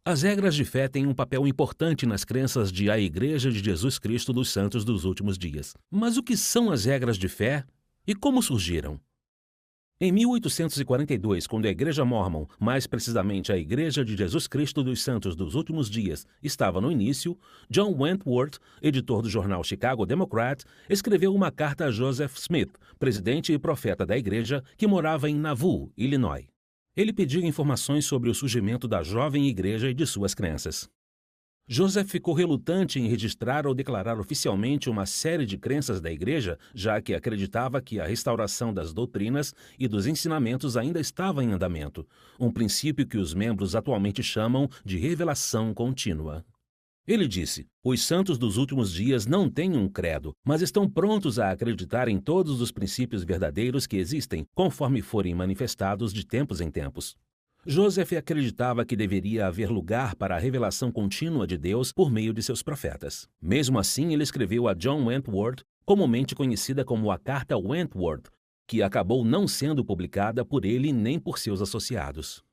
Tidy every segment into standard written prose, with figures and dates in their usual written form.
As regras de fé têm um papel importante nas crenças de A Igreja de Jesus Cristo dos Santos dos Últimos Dias. Mas o que são as regras de fé e como surgiram? Em 1842, quando a Igreja Mórmon, mais precisamente a Igreja de Jesus Cristo dos Santos dos Últimos Dias, estava no início, John Wentworth, editor do jornal Chicago Democrat, escreveu uma carta a Joseph Smith, presidente e profeta da Igreja, que morava em Nauvoo, Illinois. Ele pediu informações sobre o surgimento da jovem igreja e de suas crenças. Joseph ficou relutante em registrar ou declarar oficialmente uma série de crenças da igreja, já que acreditava que a restauração das doutrinas e dos ensinamentos ainda estava em andamento, um princípio que os membros atualmente chamam de revelação contínua. Ele disse: os santos dos últimos dias não têm um credo, mas estão prontos a acreditar em todos os princípios verdadeiros que existem, conforme forem manifestados de tempos em tempos. Joseph acreditava que deveria haver lugar para a revelação contínua de Deus por meio de seus profetas. Mesmo assim, ele escreveu a John Wentworth, comumente conhecida como a Carta Wentworth, que acabou não sendo publicada por ele nem por seus associados.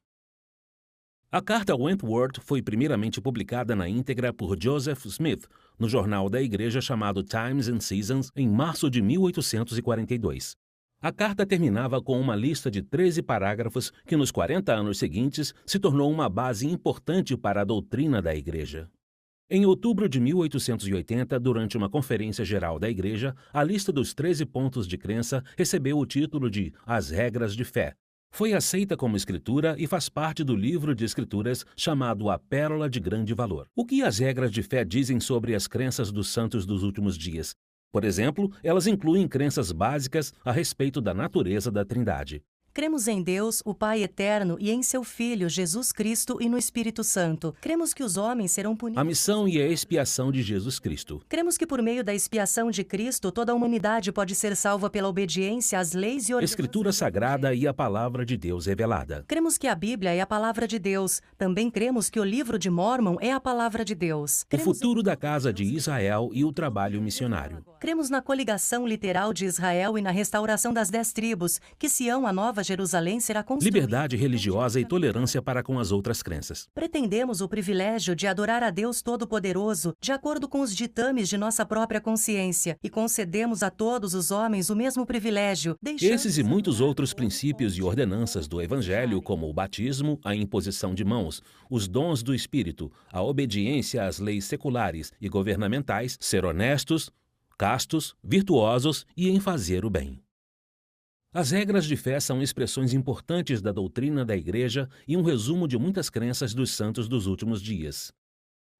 A Carta Wentworth foi primeiramente publicada na íntegra por Joseph Smith, no jornal da igreja chamado Times and Seasons, em março de 1842. A carta terminava com uma lista de 13 parágrafos que, nos 40 anos seguintes, se tornou uma base importante para a doutrina da Igreja. Em outubro de 1880, durante uma conferência geral da Igreja, a lista dos 13 pontos de crença recebeu o título de As Regras de Fé. Foi aceita como escritura e faz parte do livro de escrituras chamado A Pérola de Grande Valor. O que as regras de fé dizem sobre as crenças dos santos dos últimos dias? Por exemplo, elas incluem crenças básicas a respeito da natureza da Trindade. Cremos em Deus, o Pai eterno, e em seu Filho, Jesus Cristo, e no Espírito Santo. Cremos que os homens serão punidos. A missão e a expiação de Jesus Cristo. Cremos que por meio da expiação de Cristo, toda a humanidade pode ser salva pela obediência às leis e ordenanças. Escritura Sagrada e a Palavra de Deus revelada. Cremos que a Bíblia é a Palavra de Deus. Também cremos que o livro de Mórmon é a Palavra de Deus. O futuro da casa de Israel e o trabalho missionário. Cremos na coligação literal de Israel e na restauração das 10 tribos, que Sião, a Nova Jerusalém, será construída. Liberdade religiosa e tolerância para com as outras crenças. Pretendemos o privilégio de adorar a Deus Todo-Poderoso de acordo com os ditames de nossa própria consciência e concedemos a todos os homens o mesmo privilégio. Esses e muitos outros princípios e ordenanças do Evangelho, como o batismo, a imposição de mãos, os dons do Espírito, a obediência às leis seculares e governamentais, ser honestos, castos, virtuosos e em fazer o bem. As regras de fé são expressões importantes da doutrina da Igreja e um resumo de muitas crenças dos santos dos últimos dias.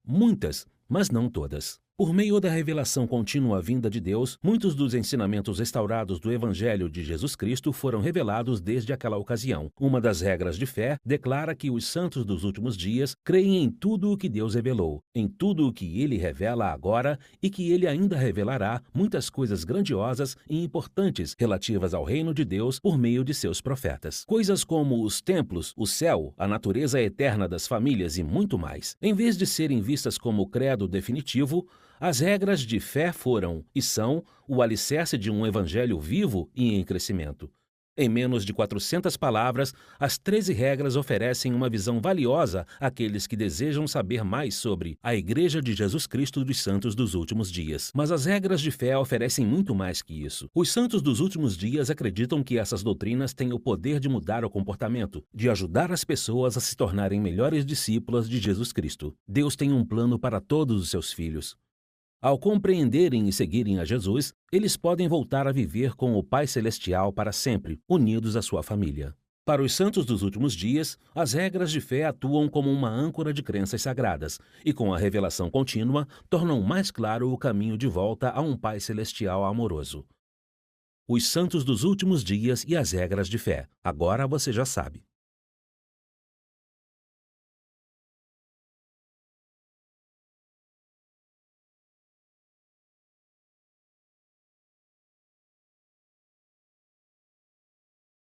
Muitas, mas não todas. Por meio da revelação contínua vinda de Deus, muitos dos ensinamentos restaurados do Evangelho de Jesus Cristo foram revelados desde aquela ocasião. Uma das regras de fé declara que os santos dos últimos dias creem em tudo o que Deus revelou, em tudo o que Ele revela agora e que Ele ainda revelará muitas coisas grandiosas e importantes relativas ao reino de Deus por meio de seus profetas. Coisas como os templos, o céu, a natureza eterna das famílias e muito mais. Em vez de serem vistas como credo definitivo, as regras de fé foram e são o alicerce de um evangelho vivo e em crescimento. Em menos de 400 palavras, as 13 regras oferecem uma visão valiosa àqueles que desejam saber mais sobre a Igreja de Jesus Cristo dos Santos dos Últimos Dias. Mas as regras de fé oferecem muito mais que isso. Os santos dos últimos dias acreditam que essas doutrinas têm o poder de mudar o comportamento, de ajudar as pessoas a se tornarem melhores discípulas de Jesus Cristo. Deus tem um plano para todos os seus filhos. Ao compreenderem e seguirem a Jesus, eles podem voltar a viver com o Pai Celestial para sempre, unidos à sua família. Para os santos dos últimos dias, as regras de fé atuam como uma âncora de crenças sagradas e, com a revelação contínua, tornam mais claro o caminho de volta a um Pai Celestial amoroso. Os santos dos últimos dias e as regras de fé. Agora você já sabe.